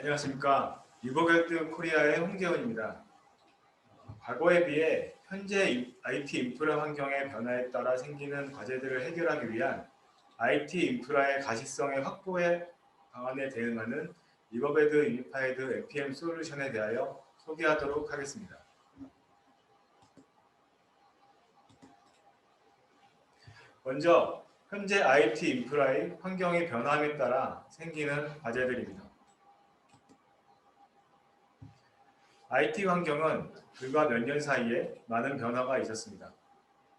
안녕하십니까. 리버게트 코리아의 홍재원입니다. 과거에 비해 현재 IT 인프라 환경의 변화에 따라 생기는 과제들을 해결하기 위한 IT 인프라의 가시성의 확보의 방안에 대응하는 리버게트 유니파이드 NPM 솔루션에 대하여 소개하도록 하겠습니다. 먼저 현재 IT 인프라의 환경의 변화함에 따라 생기는 과제들입니다. IT 환경은 불과 몇 년 사이에 많은 변화가 있었습니다.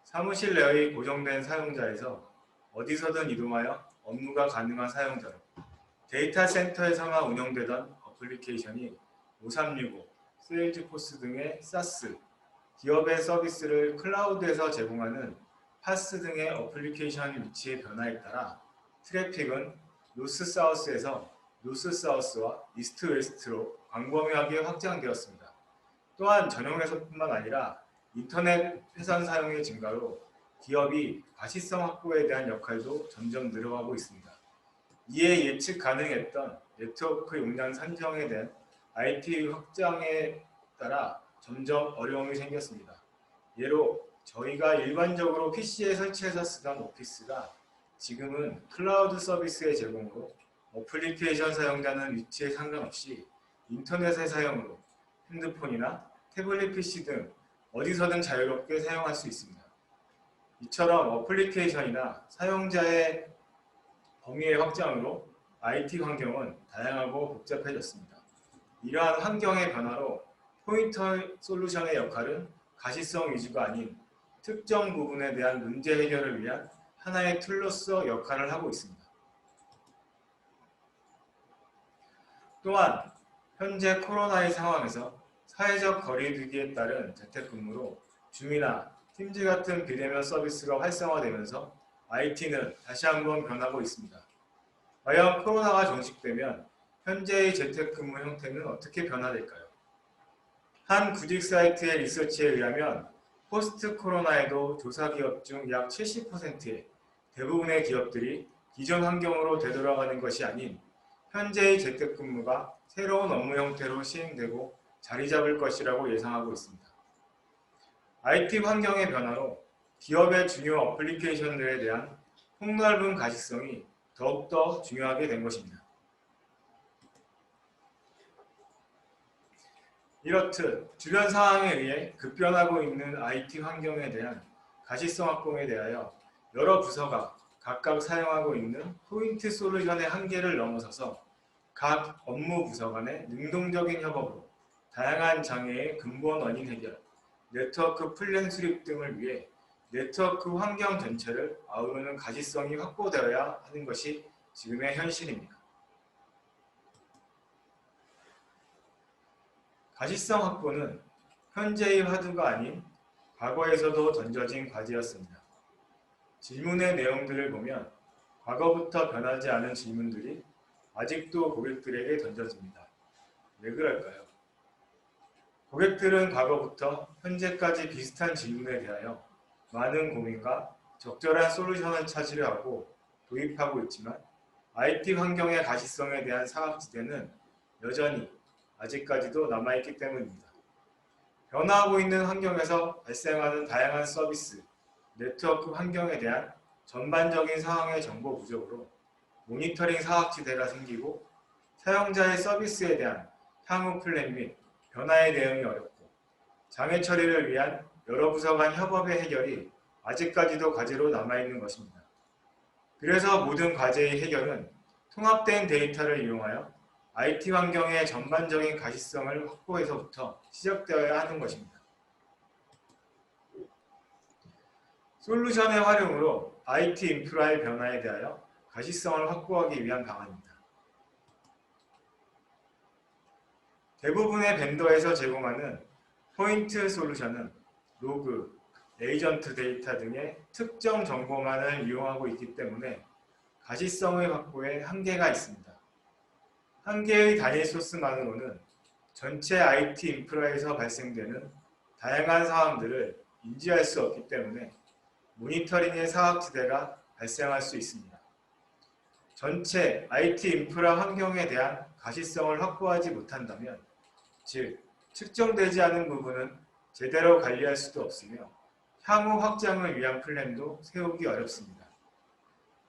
사무실 내의 고정된 사용자에서 어디서든 이동하여 업무가 가능한 사용자로, 데이터 센터에서만 운영되던 어플리케이션이 5365, 세일즈포스 등의 SaaS, 기업의 서비스를 클라우드에서 제공하는 파스 등의 어플리케이션 위치의 변화에 따라 트래픽은 노스-사우스에서 노스-사우스와 이스트-웨스트로 광범위하게 확장되었습니다. 또한 전용 회사뿐만 아니라 인터넷 회선 사용의 증가로 기업이 가시성 확보에 대한 역할도 점점 늘어가고 있습니다. 이에 예측 가능했던 네트워크 용량 산정에 대한 IT 확장에 따라 점점 어려움이 생겼습니다. 예로 저희가 일반적으로 PC에 설치해서 쓰던 오피스가 지금은 클라우드 서비스의 제공으로 어플리케이션 사용자는 위치에 상관없이 인터넷의 사용으로 핸드폰이나 태블릿 PC 등 어디서든 자유롭게 사용할 수 있습니다. 이처럼 어플리케이션이나 사용자의 범위의 확장으로 IT 환경은 다양하고 복잡해졌습니다. 이러한 환경의 변화로 포인터 솔루션의 역할은 가시성 위주가 아닌 특정 부분에 대한 문제 해결을 위한 하나의 툴로서 역할을 하고 있습니다. 또한 현재 코로나의 상황에서 사회적 거리두기에 따른 재택근무로 줌이나 팀즈 같은 비대면 서비스가 활성화되면서 IT는 다시 한번 변하고 있습니다. 과연 코로나가 종식되면 현재의 재택근무 형태는 어떻게 변화될까요? 한 구직 사이트의 리서치에 의하면 포스트 코로나에도 조사 기업 중 약 70%의 대부분의 기업들이 기존 환경으로 되돌아가는 것이 아닌 현재의 재택근무가 새로운 업무 형태로 시행되고 자리 잡을 것이라고 예상하고 있습니다. IT 환경의 변화로 기업의 중요 어플리케이션들에 대한 폭넓은 가시성이 더욱더 중요하게 된 것입니다. 이렇듯 주변 상황에 의해 급변하고 있는 IT 환경에 대한 가시성 확보에 대하여 여러 부서가 각각 사용하고 있는 포인트 솔루션의 한계를 넘어서서 각 업무 부서 간의 능동적인 협업으로 다양한 장애의 근본 원인 해결, 네트워크 플랜 수립 등을 위해 네트워크 환경 전체를 아우르는 가시성이 확보되어야 하는 것이 지금의 현실입니다. 가시성 확보는 현재의 화두가 아닌 과거에서도 던져진 과제였습니다. 질문의 내용들을 보면 과거부터 변하지 않은 질문들이 아직도 고객들에게 던져집니다. 왜 그럴까요? 고객들은 과거부터 현재까지 비슷한 질문에 대하여 많은 고민과 적절한 솔루션을 찾으려 하고 도입하고 있지만 IT 환경의 가시성에 대한 사각지대는 여전히 아직까지도 남아있기 때문입니다. 변화하고 있는 환경에서 발생하는 다양한 서비스, 네트워크 환경에 대한 전반적인 상황의 정보 부족으로 모니터링 사각지대가 생기고 사용자의 서비스에 대한 향후 플랜 및 변화에 대응이 어렵고 장애 처리를 위한 여러 부서 간 협업의 해결이 아직까지도 과제로 남아있는 것입니다. 그래서 모든 과제의 해결은 통합된 데이터를 이용하여 IT 환경의 전반적인 가시성을 확보해서부터 시작되어야 하는 것입니다. 솔루션의 활용으로 IT 인프라의 변화에 대하여 가시성을 확보하기 위한 방안입니다. 대부분의 벤더에서 제공하는 포인트 솔루션은 로그, 에이전트 데이터 등의 특정 정보만을 이용하고 있기 때문에 가시성의 확보에 한계가 있습니다. 한 개의 단일 소스만으로는 전체 IT 인프라에서 발생되는 다양한 상황들을 인지할 수 없기 때문에 모니터링의 사각지대가 발생할 수 있습니다. 전체 IT 인프라 환경에 대한 가시성을 확보하지 못한다면, 즉 측정되지 않은 부분은 제대로 관리할 수도 없으며 향후 확장을 위한 플랜도 세우기 어렵습니다.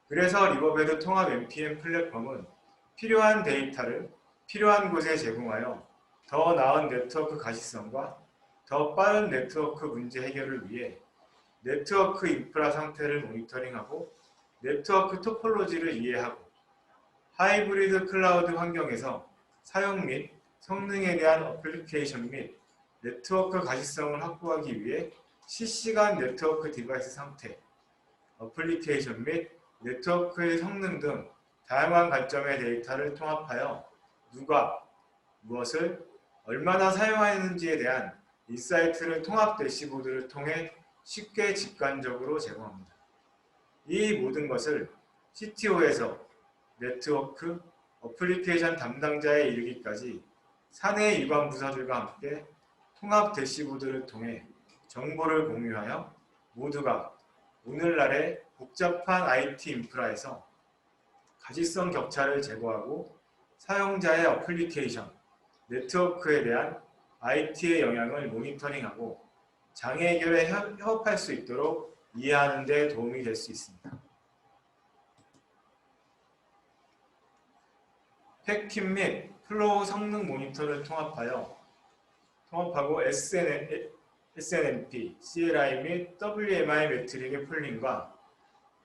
그래서 리버베드 통합 npm 플랫폼은 필요한 데이터를 필요한 곳에 제공하여 더 나은 네트워크 가시성과 더 빠른 네트워크 문제 해결을 위해 네트워크 인프라 상태를 모니터링하고 네트워크 토폴로지를 이해하고 하이브리드 클라우드 환경에서 사용 및 성능에 대한 어플리케이션 및 네트워크 가시성을 확보하기 위해 실시간 네트워크 디바이스 상태, 어플리케이션 및 네트워크의 성능 등 다양한 관점의 데이터를 통합하여 누가 무엇을 얼마나 사용하였는지에 대한 인사이트를 통합 대시보드를 통해 쉽게 직관적으로 제공합니다. 이 모든 것을 CTO에서 네트워크, 어플리케이션 담당자에 이르기까지 사내 일반 부서들과 함께 통합 대시보드를 통해 정보를 공유하여 모두가 오늘날의 복잡한 IT 인프라에서 가시성 격차를 제거하고 사용자의 어플리케이션, 네트워크에 대한 IT의 영향을 모니터링하고 장애 해결에 협업할 수 있도록 이해하는 데 도움이 될 수 있습니다. 패킷 및 플로우 성능 모니터를 통합하고 SNMP, CLI 및 WMI 매트릭의 풀링과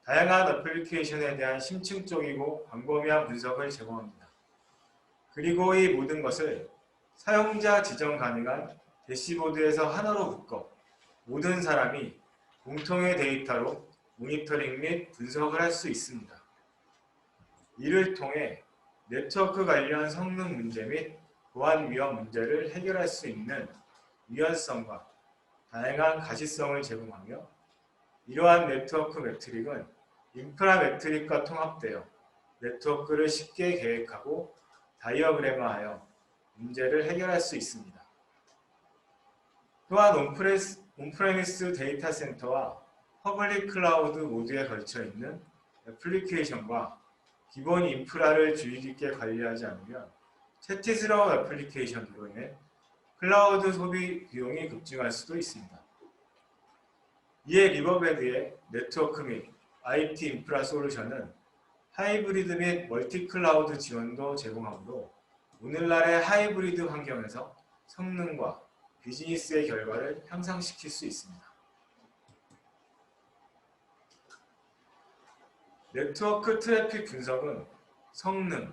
다양한 어플리케이션에 대한 심층적이고 광범위한 분석을 제공합니다. 그리고 이 모든 것을 사용자 지정 가능한 대시보드에서 하나로 묶어 모든 사람이 공통의 데이터로 모니터링 및 분석을 할 수 있습니다. 이를 통해 네트워크 관련 성능 문제 및 보안 위험 문제를 해결할 수 있는 유연성과 다양한 가시성을 제공하며 이러한 네트워크 매트릭은 인프라 매트릭과 통합되어 네트워크를 쉽게 계획하고 다이어그램화하여 문제를 해결할 수 있습니다. 또한 온프레미스 데이터 센터와 퍼블릭 클라우드 모두에 걸쳐 있는 애플리케이션과 기본 인프라를 주의 깊게 관리하지 않으면 채티스러운 애플리케이션으로 인해 클라우드 소비 비용이 급증할 수도 있습니다. 이에 리버베드의 네트워크 및 IT 인프라 솔루션은 하이브리드 및 멀티 클라우드 지원도 제공하므로 오늘날의 하이브리드 환경에서 성능과 비즈니스의 결과를 향상시킬 수 있습니다. 네트워크 트래픽 분석은 성능,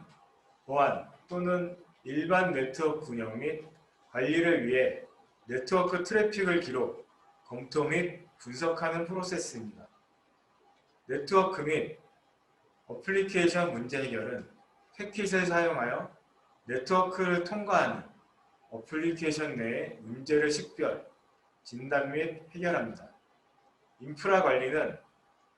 보안 또는 일반 네트워크 운영 및 관리를 위해 네트워크 트래픽을 기록, 검토 및 분석하는 프로세스입니다. 네트워크 및 어플리케이션 문제 해결은 패킷을 사용하여 네트워크를 통과하는 어플리케이션 내의 문제를 식별, 진단 및 해결합니다. 인프라 관리는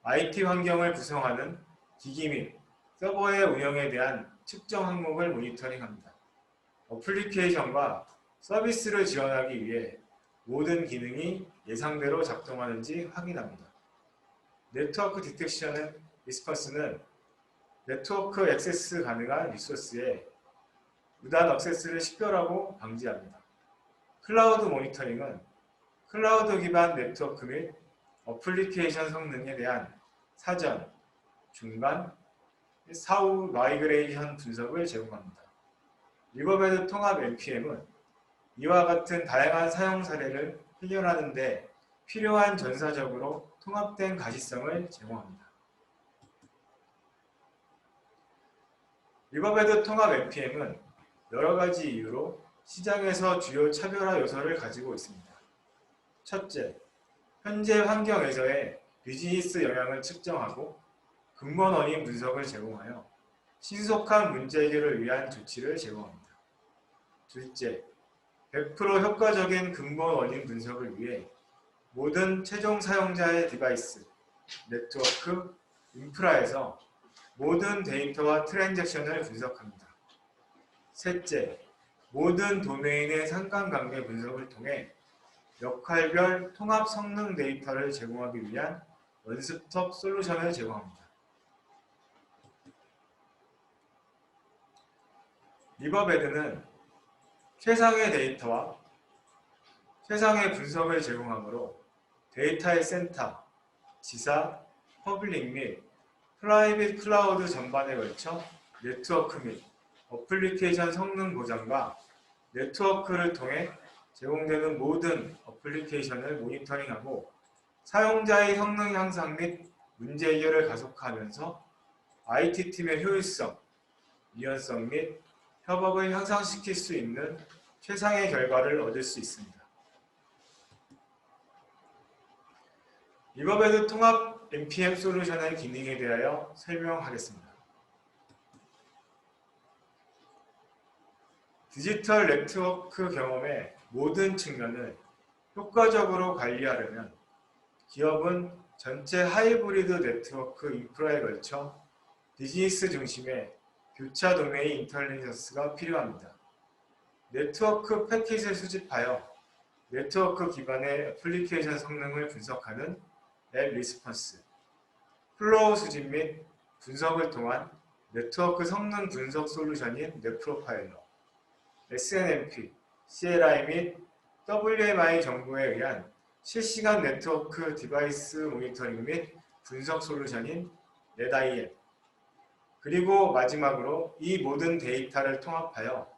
IT 환경을 구성하는 기기 및 서버의 운영에 대한 측정 항목을 모니터링합니다. 어플리케이션과 서비스를 지원하기 위해 모든 기능이 예상대로 작동하는지 확인합니다. 네트워크 디텍션 리스폰스는 네트워크 액세스 가능한 리소스에 무단 액세스를 식별하고 방지합니다. 클라우드 모니터링은 클라우드 기반 네트워크 및 어플리케이션 성능에 대한 사전, 중간, 사후 마이그레이션 분석을 제공합니다. 리버베드 통합 npm은 이와 같은 다양한 사용 사례를 해결하는 데 필요한 전사적으로 통합된 가시성을 제공합니다. 리버베드 통합 npm은 여러 가지 이유로 시장에서 주요 차별화 요소를 가지고 있습니다. 첫째, 현재 환경에서의 비즈니스 영향을 측정하고 근본 원인 분석을 제공하여 신속한 문제 해결을 위한 조치를 제공합니다. 둘째, 100% 효과적인 근본 원인 분석을 위해 모든 최종 사용자의 디바이스, 네트워크, 인프라에서 모든 데이터와 트랜잭션을 분석합니다. 셋째, 모든 도메인의 상관관계 분석을 통해 역할별 통합 성능 데이터를 제공하기 위한 원스톱 솔루션을 제공합니다. 리버베드는 최상의 데이터와 최상의 분석을 제공하므로 데이터의 센터, 지사, 퍼블릭 및 프라이빗 클라우드 전반에 걸쳐 네트워크 및 어플리케이션 성능 보장과 네트워크를 통해 제공되는 모든 어플리케이션을 모니터링하고 사용자의 성능 향상 및 문제 해결을 가속화하면서 IT팀의 효율성, 유연성 및 협업을 향상시킬 수 있는 최상의 결과를 얻을 수 있습니다. 리버베드 통합 npm 솔루션의 기능에 대하여 설명하겠습니다. 디지털 네트워크 경험의 모든 측면을 효과적으로 관리하려면 기업은 전체 하이브리드 네트워크 인프라에 걸쳐 비즈니스 중심의 교차 도메인 인텔리전스가 필요합니다. 네트워크 패킷을 수집하여 네트워크 기반의 애플리케이션 성능을 분석하는 앱 리스폰스, 플로우 수집 및 분석을 통한 네트워크 성능 분석 솔루션인 넷프로파일러, SNMP, CLI 및 WMI 정보에 의한 실시간 네트워크 디바이스 모니터링 및 분석 솔루션인 NetIM, 그리고 마지막으로 이 모든 데이터를 통합하여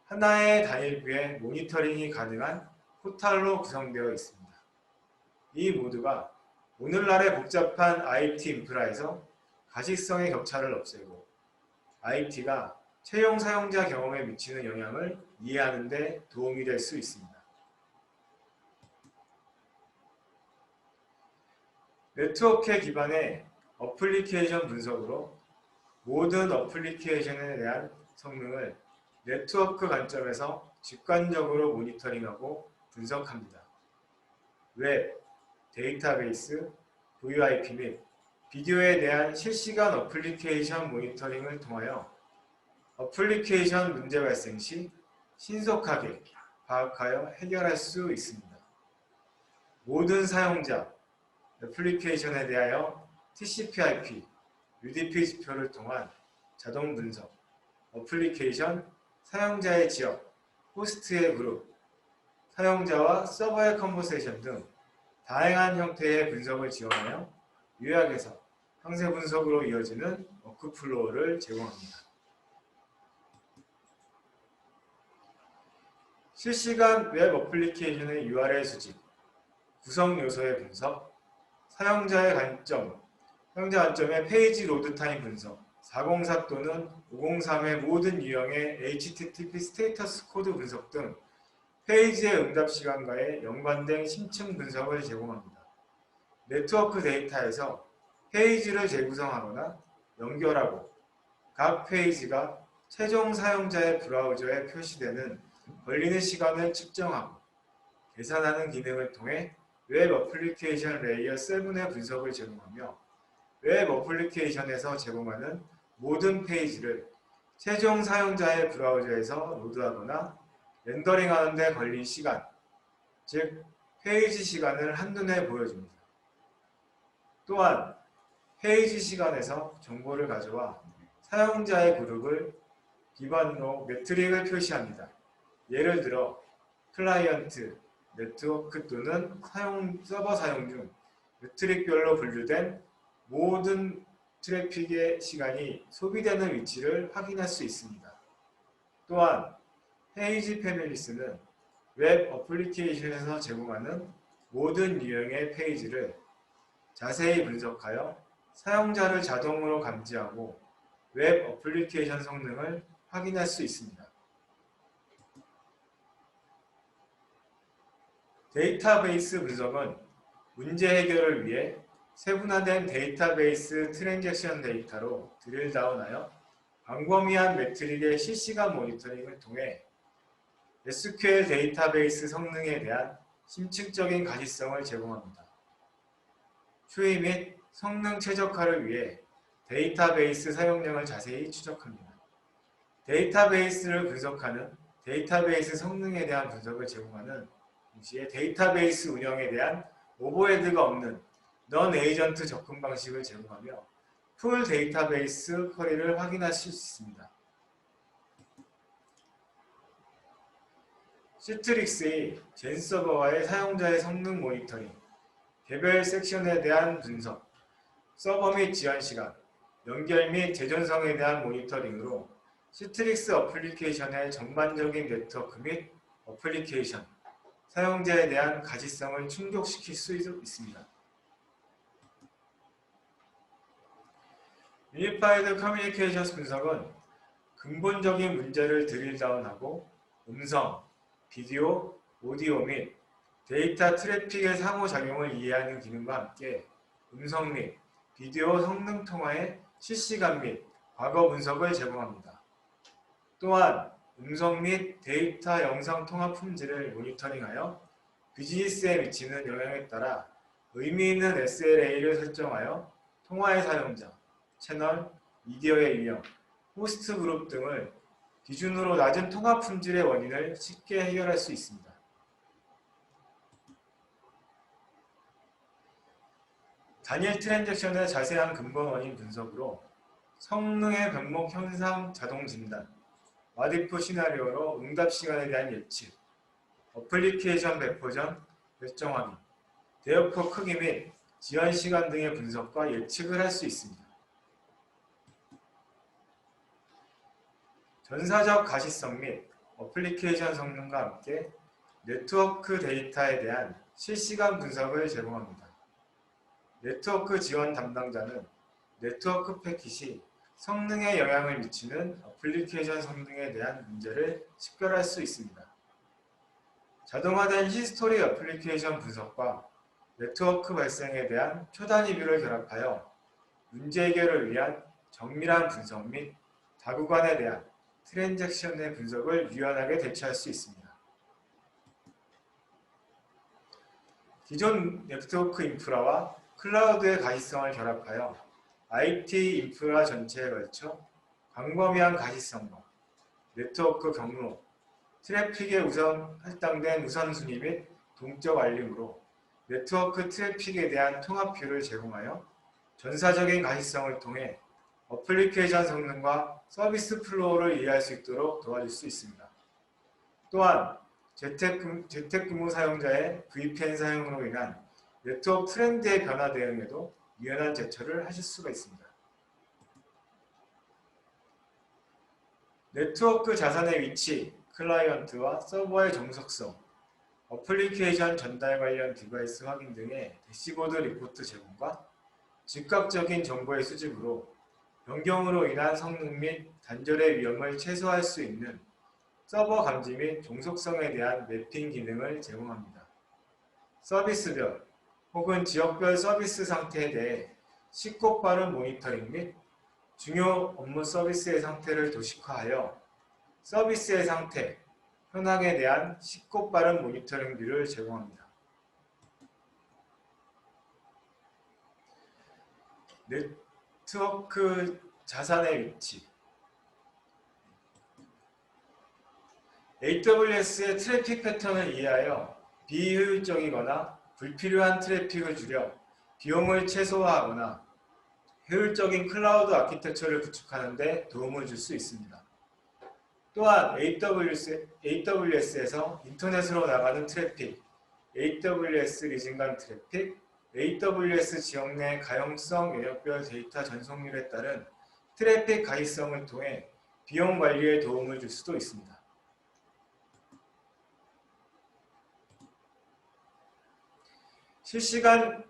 하나의 단일뷰의 모니터링이 가능한 포탈로 구성되어 있습니다. 이 모두가 오늘날의 복잡한 IT 인프라에서 가시성의 격차를 없애고 IT가 최종 사용자 경험에 미치는 영향을 이해하는 데 도움이 될 수 있습니다. 네트워크 기반의 어플리케이션 분석으로 모든 어플리케이션에 대한 성능을 네트워크 관점에서 직관적으로 모니터링하고 분석합니다. 웹, 데이터베이스, VoIP 및 비디오에 대한 실시간 어플리케이션 모니터링을 통하여 어플리케이션 문제 발생 시 신속하게 파악하여 해결할 수 있습니다. 모든 사용자, 애플리케이션에 대하여 TCP/IP, UDP 지표를 통한 자동 분석, 어플리케이션, 사용자의 지역, 호스트의 그룹, 사용자와 서버의 컨버세이션 등 다양한 형태의 분석을 지원하여 요약해서 항세 분석으로 이어지는 워크플로우를 제공합니다. 실시간 웹 어플리케이션의 URL 수집, 구성 요소의 분석, 사용자 관점의 페이지 로드 타임 분석, 404 또는 503의 모든 유형의 HTTP 스테이터스 코드 분석 등 페이지의 응답 시간과의 연관된 심층 분석을 제공합니다. 네트워크 데이터에서 페이지를 재구성하거나 연결하고 각 페이지가 최종 사용자의 브라우저에 표시되는 걸리는 시간을 측정하고 계산하는 기능을 통해 웹 어플리케이션 레이어 7의 분석을 제공하며 웹 어플리케이션에서 제공하는 모든 페이지를 최종 사용자의 브라우저에서 로드하거나 렌더링하는 데 걸린 시간, 즉 페이지 시간을 한눈에 보여줍니다. 또한 페이지 시간에서 정보를 가져와 사용자의 그룹을 기반으로 매트릭을 표시합니다. 예를 들어 클라이언트, 네트워크 또는 서버 사용 중 매트릭별로 분류된 모든 트래픽의 시간이 소비되는 위치를 확인할 수 있습니다. 또한 페이지 패밀리스는 웹 어플리케이션에서 제공하는 모든 유형의 페이지를 자세히 분석하여 사용자를 자동으로 감지하고 웹 어플리케이션 성능을 확인할 수 있습니다. 데이터베이스 분석은 문제 해결을 위해 세분화된 데이터베이스 트랜잭션 데이터로 드릴다운하여 광범위한 매트릭의 실시간 모니터링을 통해 SQL 데이터베이스 성능에 대한 심층적인 가시성을 제공합니다. 추이 및 성능 최적화를 위해 데이터베이스 사용량을 자세히 추적합니다. 데이터베이스를 분석하는 데이터베이스 성능에 대한 분석을 제공하는 동시에 데이터베이스 운영에 대한 오버헤드가 없는 넌-에이전트 접근 방식을 제공하며 풀 데이터베이스 쿼리를 확인하실 수 있습니다. 시트릭스의 젠 서버와의 사용자의 성능 모니터링, 개별 섹션에 대한 분석, 서버 및 지연 시간, 연결 및 재전성에 대한 모니터링으로 시트릭스 어플리케이션의 전반적인 네트워크 및 어플리케이션, 사용자에 대한 가시성을 충족시킬 수 있습니다. 유니파이드 커뮤니케이션 분석은 근본적인 문제를 드릴다운하고 음성, 비디오, 오디오 및 데이터 트래픽의 상호작용을 이해하는 기능과 함께 음성 및 비디오 성능 통화의 실시간 및 과거 분석을 제공합니다. 또한 음성 및 데이터 영상 통화 품질을 모니터링하여 비즈니스에 미치는 영향에 따라 의미 있는 SLA를 설정하여 통화의 사용자, 채널, 미디어의 유형, 호스트 그룹 등을 기준으로 낮은 통화 품질의 원인을 쉽게 해결할 수 있습니다. 단일 트랜잭션의 자세한 근본 원인 분석으로 성능의 변목 현상 자동 진단, 와디프 시나리오로 응답 시간에 대한 예측, 어플리케이션 배포 전 결정 확인, 대역포 크기 및 지연 시간 등의 분석과 예측을 할 수 있습니다. 전사적 가시성 및 어플리케이션 성능과 함께 네트워크 데이터에 대한 실시간 분석을 제공합니다. 네트워크 지원 담당자는 네트워크 패킷이 성능에 영향을 미치는 어플리케이션 성능에 대한 문제를 식별할 수 있습니다. 자동화된 히스토리 어플리케이션 분석과 네트워크 발생에 대한 초단위 뷰를 결합하여 문제 해결을 위한 정밀한 분석 및 다구간에 대한 트랜잭션의 분석을 유연하게 대처할 수 있습니다. 기존 네트워크 인프라와 클라우드의 가시성을 결합하여 IT 인프라 전체에 걸쳐 광범위한 가시성과 네트워크 경로, 트래픽에 할당된 우선순위 및 동적 알림으로 네트워크 트래픽에 대한 통합뷰를 제공하여 전사적인 가시성을 통해 어플리케이션 성능과 서비스 플로우를 이해할 수 있도록 도와줄 수 있습니다. 또한 재택근무 사용자의 VPN 사용으로 인한 네트워크 트렌드의 변화 대응에도 유연한 대처를 하실 수가 있습니다. 네트워크 자산의 위치, 클라이언트와 서버의 정석성, 어플리케이션 전달 관련 디바이스 확인 등의 대시보드 리포트 제공과 즉각적인 정보의 수집으로 변경으로 인한 성능 및 단절의 위험을 최소화할 수 있는 서버 감지 및 종속성에 대한 매핑 기능을 제공합니다. 서비스별 혹은 지역별 서비스 상태에 대해 쉽고 빠른 모니터링 및 중요 업무 서비스의 상태를 도식화하여 서비스의 상태, 현황에 대한 쉽고 빠른 모니터링 뷰를 제공합니다. 네트워크 자산의 위치 AWS의 트래픽 패턴을 이해하여 비효율적이거나 불필요한 트래픽을 줄여 비용을 최소화하거나 효율적인 클라우드 아키텍처를 구축하는 데 도움을 줄 수 있습니다. 또한 AWS에서 인터넷으로 나가는 트래픽, AWS 리진 간 트래픽, AWS 지역 내 가용성 영역별 데이터 전송률에 따른 트래픽 가시성을 통해 비용 관리에 도움을 줄 수도 있습니다. 실시간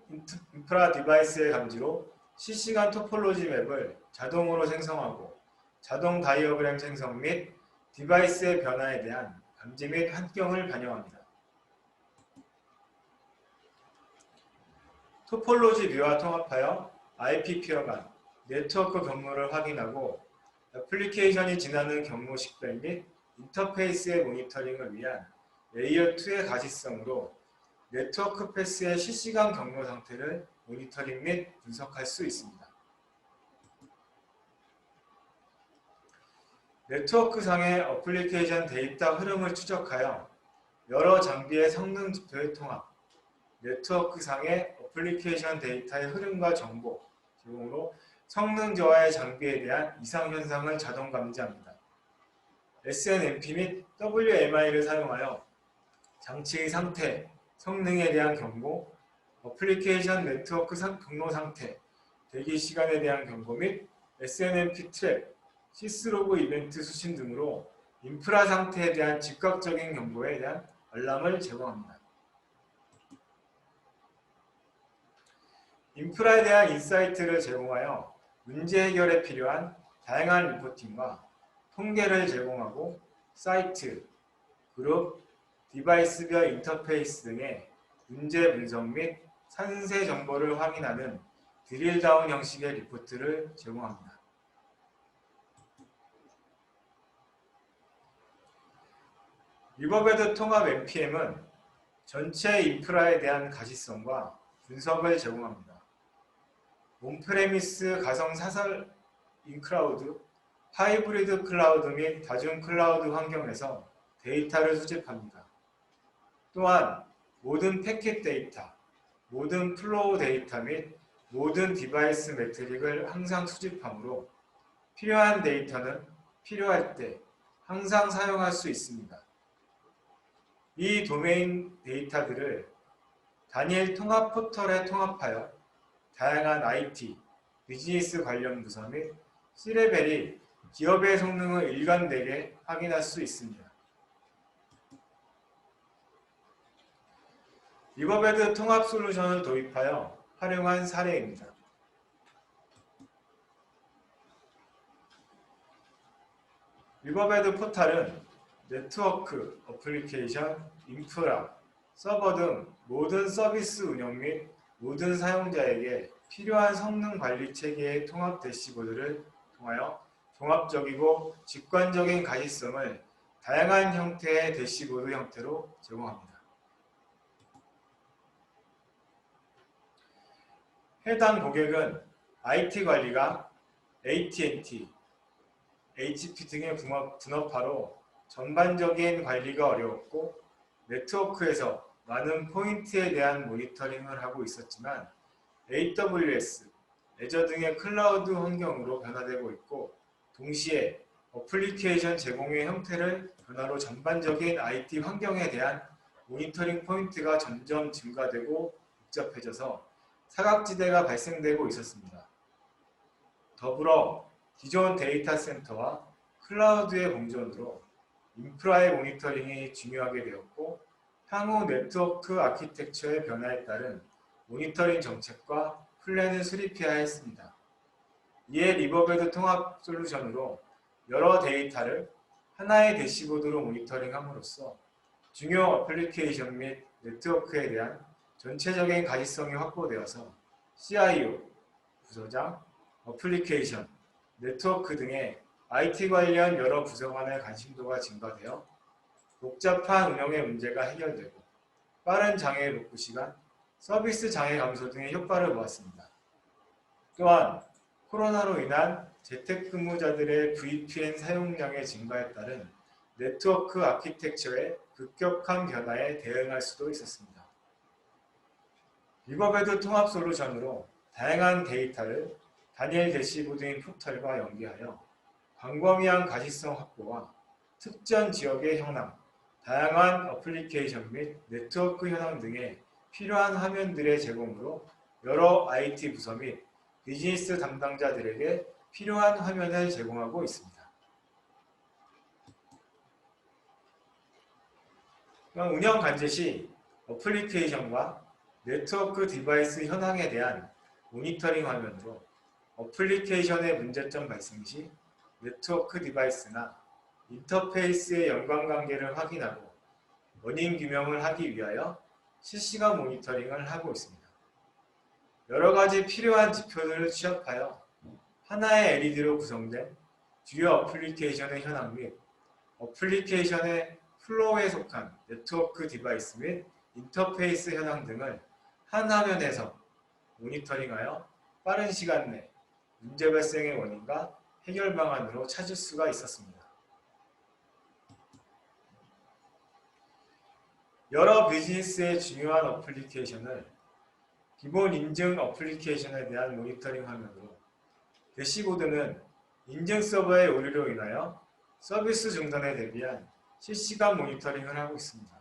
인프라 디바이스의 감지로 실시간 토폴로지 맵을 자동으로 생성하고 자동 다이어그램 생성 및 디바이스의 변화에 대한 감지 및 환경을 반영합니다. 토폴로지 뷰와 통합하여 IP 피어 간 네트워크 경로를 확인하고 애플리케이션이 지나는 경로 식별 및 인터페이스의 모니터링을 위한 레이어 2의 가시성으로 네트워크 패스의 실시간 경로 상태를 모니터링 및 분석할 수 있습니다. 네트워크상의 어플리케이션 데이터 흐름을 추적하여 여러 장비의 성능 지표의 통합, 네트워크상의 어플리케이션 데이터의 흐름과 정보 제공으로 성능 저하의 장비에 대한 이상 현상을 자동 감지합니다. SNMP 및 WMI를 사용하여 장치의 상태, 성능에 대한 경고, 어플리케이션 네트워크 경로 상태, 대기 시간에 대한 경고 및 SNMP 트랩, 시스로그 이벤트 수신 등으로 인프라 상태에 대한 즉각적인 경고에 대한 알람을 제공합니다. 인프라에 대한 인사이트를 제공하여 문제 해결에 필요한 다양한 리포팅과 통계를 제공하고 사이트, 그룹, 디바이스별 인터페이스 등의 문제 분석 및 상세 정보를 확인하는 드릴다운 형식의 리포트를 제공합니다. 리버베드 통합 NPM은 전체 인프라에 대한 가시성과 분석을 제공합니다. 온프레미스 가상 사설 인클라우드, 하이브리드 클라우드 및 다중 클라우드 환경에서 데이터를 수집합니다. 또한 모든 패킷 데이터, 모든 플로우 데이터 및 모든 디바이스 매트릭을 항상 수집하므로 필요한 데이터는 필요할 때 항상 사용할 수 있습니다. 이 도메인 데이터들을 단일 통합 포털에 통합하여 다양한 IT, 비즈니스 관련 부서 및 C레벨이 기업의 성능을 일관되게 확인할 수 있습니다. 리버베드 통합 솔루션을 도입하여 활용한 사례입니다. 리버베드 포탈은 네트워크, 어플리케이션, 인프라, 서버 등 모든 서비스 운영 및 모든 사용자에게 필요한 성능 관리 체계의 통합 대시보드를 통하여 종합적이고 직관적인 가시성을 다양한 형태의 대시보드 형태로 제공합니다. 해당 고객은 IT 관리가 AT&T, HP 등의 분업화로 전반적인 관리가 어려웠고 네트워크에서 많은 포인트에 대한 모니터링을 하고 있었지만 AWS, 애저 등의 클라우드 환경으로 변화되고 있고 동시에 어플리케이션 제공의 형태를 변화로 전반적인 IT 환경에 대한 모니터링 포인트가 점점 증가되고 복잡해져서 사각지대가 발생되고 있었습니다. 더불어 기존 데이터 센터와 클라우드의 공존으로 인프라의 모니터링이 중요하게 되었고 향후 네트워크 아키텍처의 변화에 따른 모니터링 정책과 플랜을 수립해야 했습니다. 이에 리버베드 통합 솔루션으로 여러 데이터를 하나의 대시보드로 모니터링함으로써 중요 어플리케이션 및 네트워크에 대한 전체적인 가시성이 확보되어서 CIO, 부서장, 어플리케이션, 네트워크 등의 IT 관련 여러 부서 간의 관심도가 증가되어 복잡한 운영의 문제가 해결되고 빠른 장애 복구 시간, 서비스 장애 감소 등의 효과를 보았습니다. 또한 코로나로 인한 재택근무자들의 VPN 사용량의 증가에 따른 네트워크 아키텍처의 급격한 변화에 대응할 수도 있었습니다. 리버베드 통합 솔루션으로 다양한 데이터를 단일 대시보드인 포털과 연계하여 광범위한 가시성 확보와 특정 지역의 현황, 다양한 어플리케이션 및 네트워크 현황 등의 필요한 화면들의 제공으로 여러 IT 부서 및 비즈니스 담당자들에게 필요한 화면을 제공하고 있습니다. 운영 관제 시 어플리케이션과 네트워크 디바이스 현황에 대한 모니터링 화면으로 어플리케이션의 문제점 발생 시 네트워크 디바이스나 인터페이스의 연관관계를 확인하고 원인 규명을 하기 위하여 실시간 모니터링을 하고 있습니다. 여러 가지 필요한 지표들을 취합하여 하나의 LED로 구성된 주요 어플리케이션의 현황 및 어플리케이션의 플로우에 속한 네트워크 디바이스 및 인터페이스 현황 등을 한 화면에서 모니터링하여 빠른 시간 내 문제 발생의 원인과 해결 방안으로 찾을 수가 있었습니다. 여러 비즈니스의 중요한 어플리케이션을 기본 인증 어플리케이션에 대한 모니터링 화면으로 대시보드는 인증 서버의 오류로 인하여 서비스 중단에 대비한 실시간 모니터링을 하고 있습니다.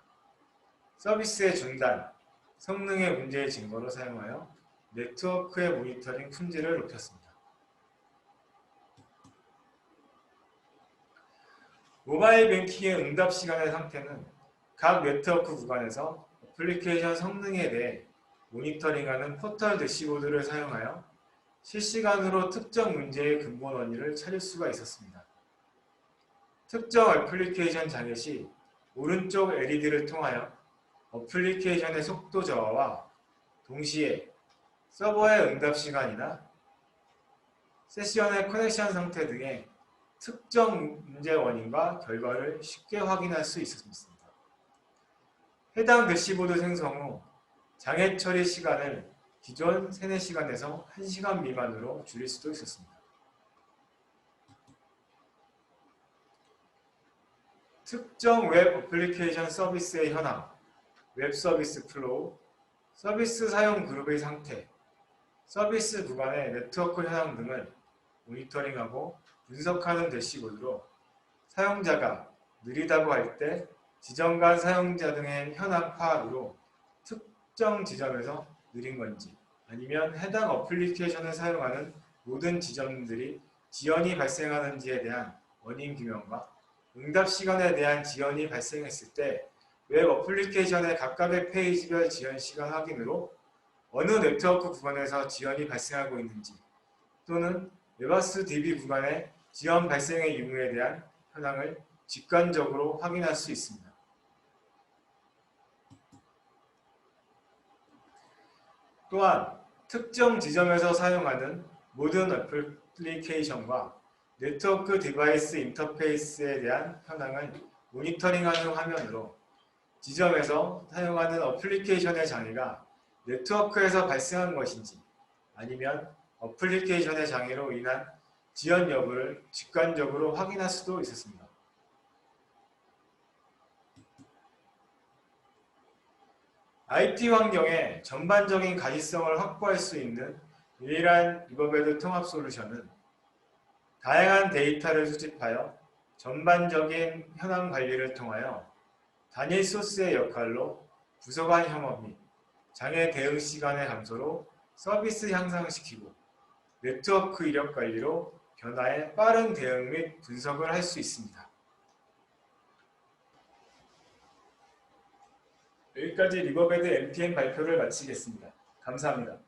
서비스의 중단, 성능의 문제의 증거로 사용하여 네트워크의 모니터링 품질을 높였습니다. 모바일 뱅킹의 응답 시간의 상태는 각 네트워크 구간에서 애플리케이션 성능에 대해 모니터링하는 포털 대시보드를 사용하여 실시간으로 특정 문제의 근본 원인을 찾을 수가 있었습니다. 특정 애플리케이션 장애 시 오른쪽 LED를 통하여 애플리케이션의 속도 저하와 동시에 서버의 응답 시간이나 세션의 커넥션 상태 등의 특정 문제 원인과 결과를 쉽게 확인할 수 있었습니다. 해당 대시보드 생성 후 장애 처리 시간을 기존 3, 4시간에서 1시간 미만으로 줄일 수도 있었습니다. 특정 웹 애플리케이션 서비스의 현황, 웹 서비스 플로우, 서비스 사용 그룹의 상태, 서비스 구간의 네트워크 현황 등을 모니터링하고 분석하는 대시보드로 사용자가 느리다고 할 때 지점 간 사용자 등의 현황 파악으로 특정 지점에서 느린 건지 아니면 해당 어플리케이션을 사용하는 모든 지점들이 지연이 발생하는지에 대한 원인 규명과 응답 시간에 대한 지연이 발생했을 때 웹 어플리케이션의 각각의 페이지별 지연 시간 확인으로 어느 네트워크 구간에서 지연이 발생하고 있는지 또는 웹아스 DB 구간의 지연 발생의 유무에 대한 현황을 직관적으로 확인할 수 있습니다. 또한 특정 지점에서 사용하는 모든 애플리케이션과 네트워크 디바이스 인터페이스에 대한 현황을 모니터링하는 화면으로 지점에서 사용하는 애플리케이션의 장애가 네트워크에서 발생한 것인지 아니면 애플리케이션의 장애로 인한 지연 여부를 직관적으로 확인할 수도 있었습니다. IT 환경의 전반적인 가시성을 확보할 수 있는 유일한 리버베드 통합 솔루션은 다양한 데이터를 수집하여 전반적인 현황 관리를 통하여 단일 소스의 역할로 부서간 협업 및 장애 대응 시간의 감소로 서비스 향상시키고 네트워크 이력 관리로 변화에 빠른 대응 및 분석을 할 수 있습니다. 여기까지 리버베드 MTN 발표를 마치겠습니다. 감사합니다.